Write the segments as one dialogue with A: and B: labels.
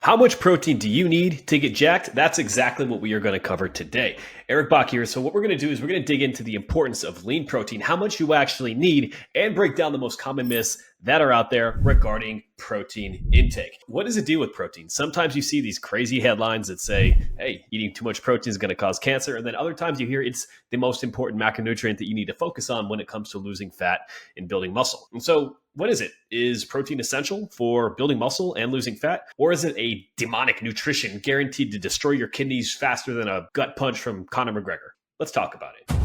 A: How much protein do you need to get jacked? That's exactly what we are going to cover today. Eric Bach here. So what we're going to do is we're going to dig into the importance of lean protein, how much you actually need, and break down the most common myths that are out there regarding protein intake. What is the deal with protein? Sometimes you see these crazy headlines that say, hey, eating too much protein is going to cause cancer. And then other times you hear it's the most important macronutrient that you need to focus on when it comes to losing fat and building muscle. And so what is it? Is protein essential for building muscle and losing fat? Or is it a demonic nutrition guaranteed to destroy your kidneys faster than a gut punch from Conor McGregor? Let's talk about it.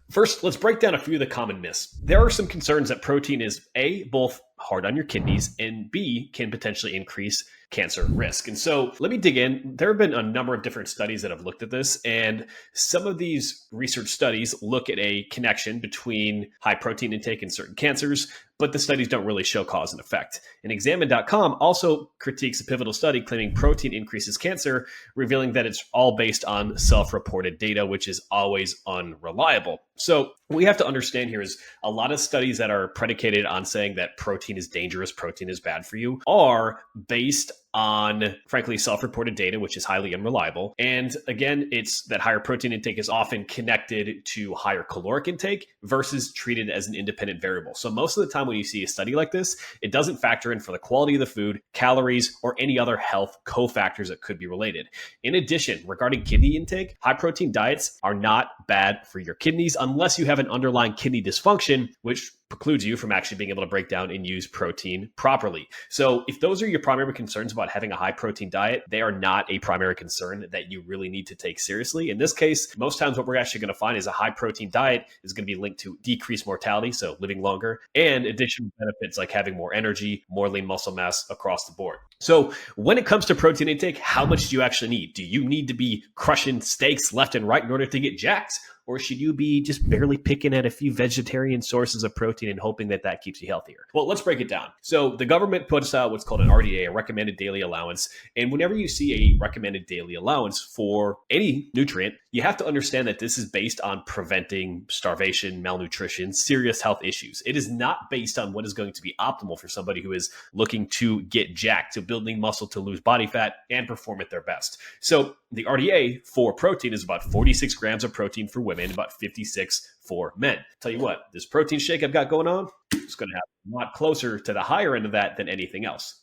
A: First, let's break down a few of the common myths. There are some concerns that protein is A, both hard on your kidneys, and B, can potentially increase cancer risk. And so let me dig in. There have been a number of different studies that have looked at this, and some of these research studies look at a connection between high protein intake and certain cancers, but the studies don't really show cause and effect. And Examine.com also critiques a pivotal study claiming protein increases cancer, revealing that it's all based on self-reported data, which is always unreliable. So what we have to understand here is a lot of studies that are predicated on saying that protein is dangerous, protein is bad for you, are based on, frankly, self-reported data, which is highly unreliable. And again, it's that higher protein intake is often connected to higher caloric intake versus treated as an independent variable. So most of the time when you see a study like this, it doesn't factor in for the quality of the food, calories, or any other health cofactors that could be related. In addition, regarding kidney intake, high protein diets are not bad for your kidneys unless you have an underlying kidney dysfunction, which precludes you from actually being able to break down and use protein properly. So if those are your primary concerns about having a high protein diet, they are not a primary concern that you really need to take seriously. In this case, most times what we're actually going to find is a high protein diet is going to be linked to decreased mortality, so living longer, and additional benefits like having more energy, more lean muscle mass across the board. So when it comes to protein intake, how much do you actually need? Do you need to be crushing steaks left and right in order to get jacked? Or should you be just barely picking at a few vegetarian sources of protein and hoping that that keeps you healthier? Well, let's break it down. So the government puts out what's called an RDA, a recommended daily allowance. And whenever you see a recommended daily allowance for any nutrient, you have to understand that this is based on preventing starvation, malnutrition, serious health issues. It is not based on what is going to be optimal for somebody who is looking to get jacked, to build lean muscle, to lose body fat, and perform at their best. So the RDA for protein is about 46 grams of protein for women, about 56 for men. Tell you what, this protein shake I've got going on, it's going to have a lot closer to the higher end of that than anything else.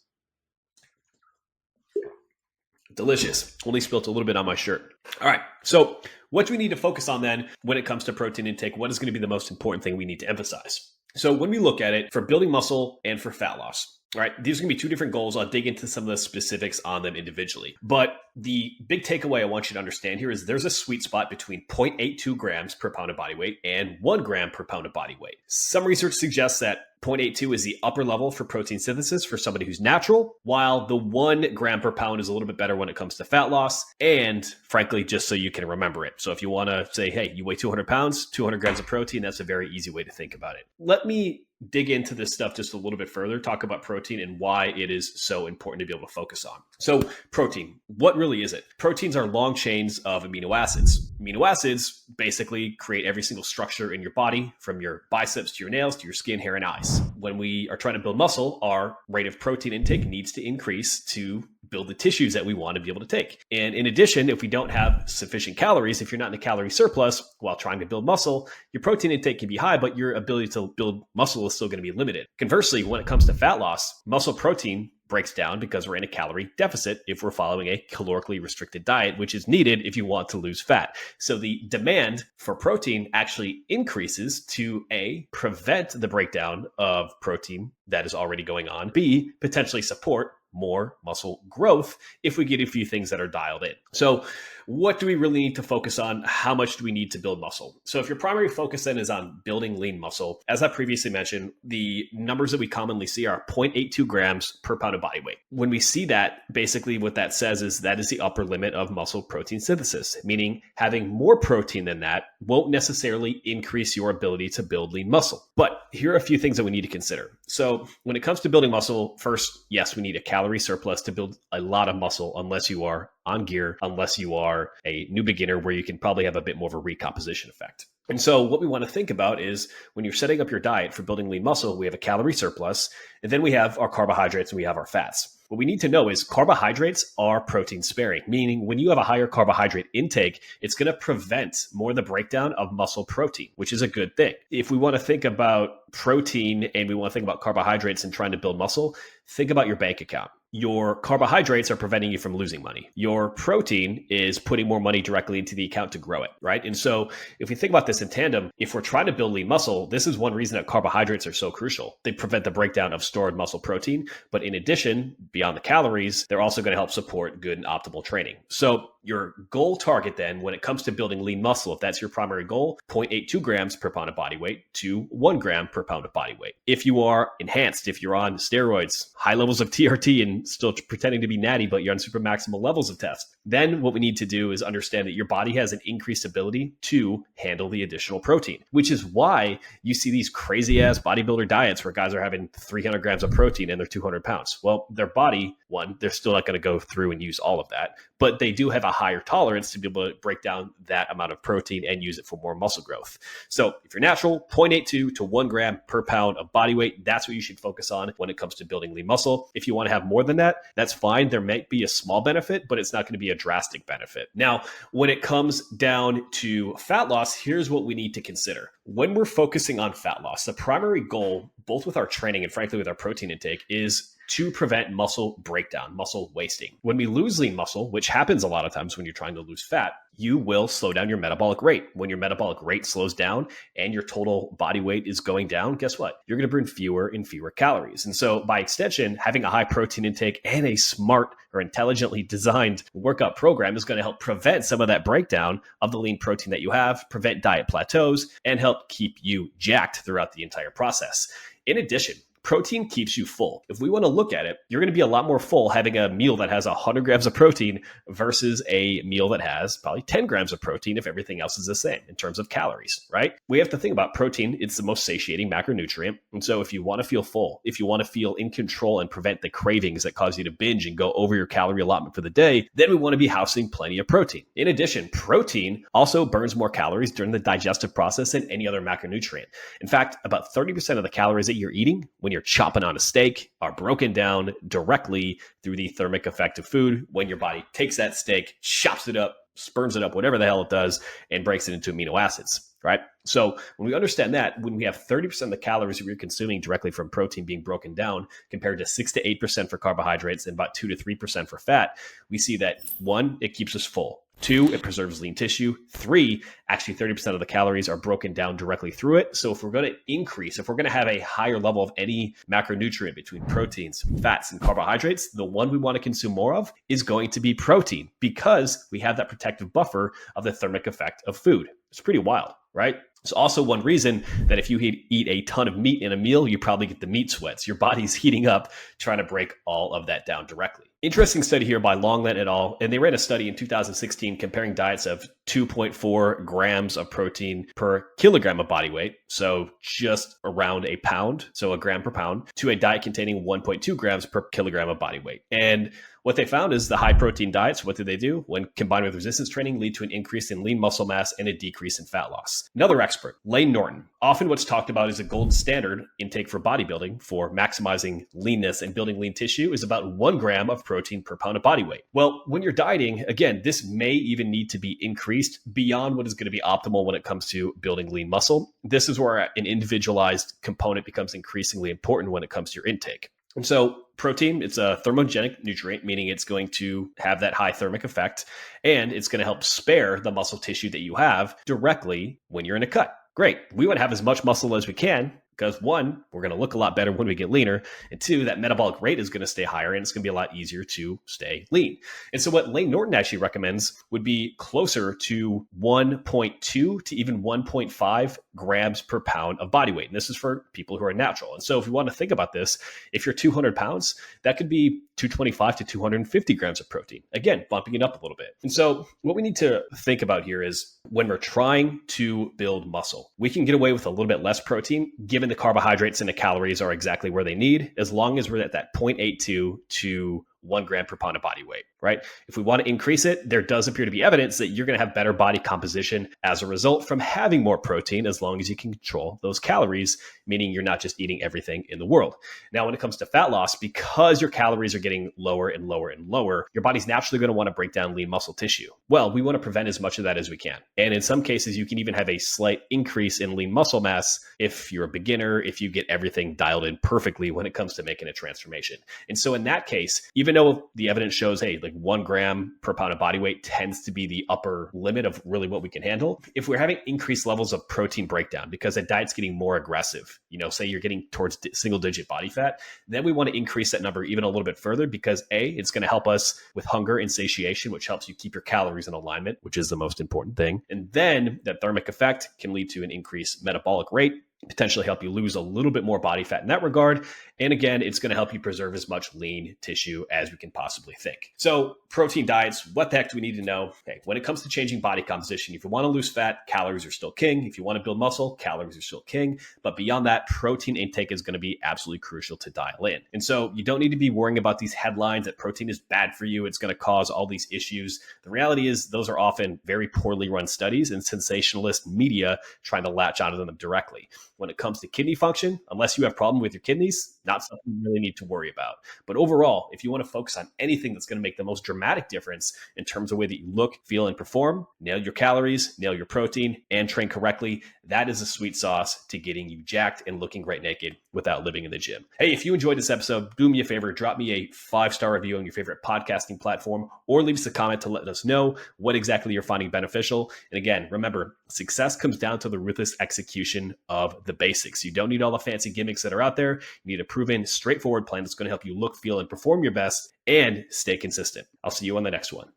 A: Delicious. Only spilt a little bit on my shirt. All right. So what do we need to focus on then when it comes to protein intake? What is going to be the most important thing we need to emphasize? So when we look at it for building muscle and for fat loss, all right, these are going to be two different goals. I'll dig into some of the specifics on them individually. But the big takeaway I want you to understand here is there's a sweet spot between 0.82 grams per pound of body weight and 1 gram per pound of body weight. Some research suggests that 0.82 is the upper level for protein synthesis for somebody who's natural, while the 1 gram per pound is a little bit better when it comes to fat loss. And frankly, just so you can remember it. So if you want to say, hey, you weigh 200 pounds, 200 grams of protein, that's a very easy way to think about it. Let me dig into this stuff just a little bit further, talk about protein and why it is so important to be able to focus on. So protein, what really is it? Proteins are long chains of amino acids. Amino acids basically create every single structure in your body, from your biceps to your nails to your skin, hair, and eyes. When we are trying to build muscle, our rate of protein intake needs to increase to build the tissues that we want to be able to take. And in addition, if we don't have sufficient calories, if you're not in a calorie surplus while trying to build muscle, your protein intake can be high, but your ability to build muscle is still going to be limited. Conversely, when it comes to fat loss, muscle protein breaks down because we're in a calorie deficit if we're following a calorically restricted diet, which is needed if you want to lose fat. So the demand for protein actually increases to A, prevent the breakdown of protein that is already going on, B, potentially support more muscle growth if we get a few things that are dialed in. So what do we really need to focus on? How much do we need to build muscle? So if your primary focus then is on building lean muscle, as I previously mentioned, the numbers that we commonly see are 0.82 grams per pound of body weight. When we see that, basically what that says is that is the upper limit of muscle protein synthesis, meaning having more protein than that won't necessarily increase your ability to build lean muscle. But here are a few things that we need to consider. So when it comes to building muscle, first, yes, we need a calorie surplus to build a lot of muscle unless you are on gear, unless you are a new beginner where you can probably have a bit more of a recomposition effect. And so what we want to think about is when you're setting up your diet for building lean muscle, we have a calorie surplus, and then we have our carbohydrates and we have our fats. What we need to know is carbohydrates are protein sparing, meaning when you have a higher carbohydrate intake, it's going to prevent more of the breakdown of muscle protein, which is a good thing. If we want to think about protein and we want to think about carbohydrates and trying to build muscle, think about your bank account. Your carbohydrates are preventing you from losing money. Your protein is putting more money directly into the account to grow it, right? And so if we think about this in tandem, if we're trying to build lean muscle, this is one reason that carbohydrates are so crucial. They prevent the breakdown of stored muscle protein. But in addition, beyond the calories, they're also going to help support good and optimal training. So your goal target then, when it comes to building lean muscle, if that's your primary goal, 0.82 grams per pound of body weight to 1 gram per pound of body weight. If you are enhanced, if you're on steroids, high levels of TRT and still pretending to be natty, but you're on super maximal levels of test, then what we need to do is understand that your body has an increased ability to handle the additional protein, which is why you see these crazy ass bodybuilder diets where guys are having 300 grams of protein and they're 200 pounds. Well, their body, one, they're still not going to go through and use all of that, but they do have a higher tolerance to be able to break down that amount of protein and use it for more muscle growth. So if you're natural, 0.82 to 1 gram per pound of body weight, that's what you should focus on when it comes to building lean muscle. If you want to have more than that, that's fine. There might be a small benefit, but it's not going to be a drastic benefit. Now, when it comes down to fat loss, here's what we need to consider. When we're focusing on fat loss, the primary goal, both with our training and frankly with our protein intake, is to prevent muscle breakdown, muscle wasting. When we lose lean muscle, which happens a lot of times when you're trying to lose fat, you will slow down your metabolic rate. When your metabolic rate slows down and your total body weight is going down, guess what? You're going to burn fewer and fewer calories. And so by extension, having a high protein intake and a smart or intelligently designed workout program is going to help prevent some of that breakdown of the lean protein that you have, prevent diet plateaus, and help keep you jacked throughout the entire process. In addition, protein keeps you full. If we want to look at it, you're going to be a lot more full having a meal that has 100 grams of protein versus a meal that has probably 10 grams of protein if everything else is the same in terms of calories, right? We have to think about protein. It's the most satiating macronutrient. And so if you want to feel full, if you want to feel in control and prevent the cravings that cause you to binge and go over your calorie allotment for the day, then we want to be housing plenty of protein. In addition, protein also burns more calories during the digestive process than any other macronutrient. In fact, about 30% of the calories that you're eating when you're chopping on a steak are broken down directly through the thermic effect of food when your body takes that steak, chops it up, spurns it up, whatever the hell it does, and breaks it into amino acids, right? So when we understand that, when we have 30% of the calories that we're consuming directly from protein being broken down compared to 6 to 8% for carbohydrates and about 2 to 3% for fat, we see that 1, it keeps us full. 2, it preserves lean tissue. 3, actually 30% of the calories are broken down directly through it. So if we're going to increase, if we're going to have a higher level of any macronutrient between proteins, fats, and carbohydrates, the one we want to consume more of is going to be protein because we have that protective buffer of the thermic effect of food. It's pretty wild, right? It's also one reason that if you eat a ton of meat in a meal, you probably get the meat sweats. Your body's heating up trying to break all of that down directly. Interesting study here by Longlet et al. And they ran a study in 2016 comparing diets of 2.4 grams of protein per kilogram of body weight. So just around a pound, so a gram per pound, to a diet containing 1.2 grams per kilogram of body weight. And what they found is the high protein diets, what did they do? When combined with resistance training, lead to an increase in lean muscle mass and a decrease in fat loss. Another expert, Lane Norton, often what's talked about as a gold standard intake for bodybuilding for maximizing leanness and building lean tissue is about 1 gram of protein per pound of body weight. Well, when you're dieting, again, this may even need to be increased beyond what is going to be optimal when it comes to building lean muscle. This is where an individualized component becomes increasingly important when it comes to your intake. And so protein, it's a thermogenic nutrient, meaning it's going to have that high thermic effect, and it's going to help spare the muscle tissue that you have directly when you're in a cut. Great. We want to have as much muscle as we can because 1, we're going to look a lot better when we get leaner. And 2, that metabolic rate is going to stay higher and it's going to be a lot easier to stay lean. And so what Lane Norton actually recommends would be closer to 1.2 to even 1.5 grams per pound of body weight. And this is for people who are natural. And so if we want to think about this, if you're 200 pounds, that could be 225 to 250 grams of protein. Again, bumping it up a little bit. And so what we need to think about here is when we're trying to build muscle, we can get away with a little bit less protein given the carbohydrates and the calories are exactly where they need, as long as we're at that 0.82 to 1 gram per pound of body weight. right? If we want to increase it, there does appear to be evidence that you're going to have better body composition as a result from having more protein, as long as you can control those calories, meaning you're not just eating everything in the world. Now, when it comes to fat loss, because your calories are getting lower and lower and lower, your body's naturally going to want to break down lean muscle tissue. Well, we want to prevent as much of that as we can. And in some cases, you can even have a slight increase in lean muscle mass if you're a beginner, if you get everything dialed in perfectly when it comes to making a transformation. And so in that case, even though the evidence shows, hey, like 1 gram per pound of body weight tends to be the upper limit of really what we can handle, if we're having increased levels of protein breakdown because a diet's getting more aggressive, say you're getting towards single digit body fat, then we want to increase that number even a little bit further because A, it's going to help us with hunger and satiation, which helps you keep your calories in alignment, which is the most important thing. And then that thermic effect can lead to an increased metabolic rate, potentially help you lose a little bit more body fat in that regard. And again, it's going to help you preserve as much lean tissue as we can possibly think. So protein diets, what the heck do we need to know? Okay, when it comes to changing body composition, if you want to lose fat, calories are still king. If you want to build muscle, calories are still king. But beyond that, protein intake is going to be absolutely crucial to dial in. And so you don't need to be worrying about these headlines that protein is bad for you. It's going to cause all these issues. The reality is those are often very poorly run studies and sensationalist media trying to latch onto them directly. When it comes to kidney function, unless you have a problem with your kidneys, not something you really need to worry about. But overall, if you want to focus on anything that's going to make the most dramatic difference in terms of the way that you look, feel, and perform, nail your calories, nail your protein, and train correctly. That is a sweet sauce to getting you jacked and looking great naked without living in the gym. Hey, if you enjoyed this episode, do me a favor, drop me a 5-star review on your favorite podcasting platform, or leave us a comment to let us know what exactly you're finding beneficial. And again, remember, success comes down to the ruthless execution of the basics. You don't need all the fancy gimmicks that are out there. You need a proven, straightforward plan that's going to help you look, feel, and perform your best and stay consistent. I'll see you on the next one.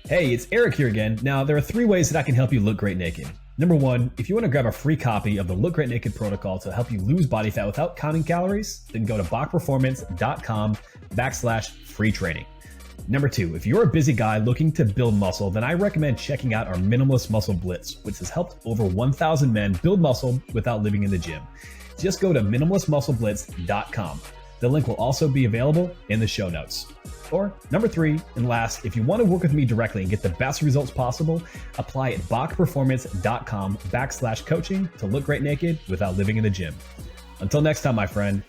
B: Hey, it's Eric here again. Now, there are 3 ways that I can help you look great naked. Number 1, if you want to grab a free copy of the Look Great Naked protocol to help you lose body fat without counting calories, then go to bachperformance.com/free training. Number 2, if you're a busy guy looking to build muscle, then I recommend checking out our Minimalist Muscle Blitz, which has helped over 1,000 men build muscle without living in the gym. Just go to minimalistmuscleblitz.com. The link will also be available in the show notes. Or number 3 and last, if you want to work with me directly and get the best results possible, apply at bachperformance.com/coaching to look great naked without living in the gym. Until next time, my friend,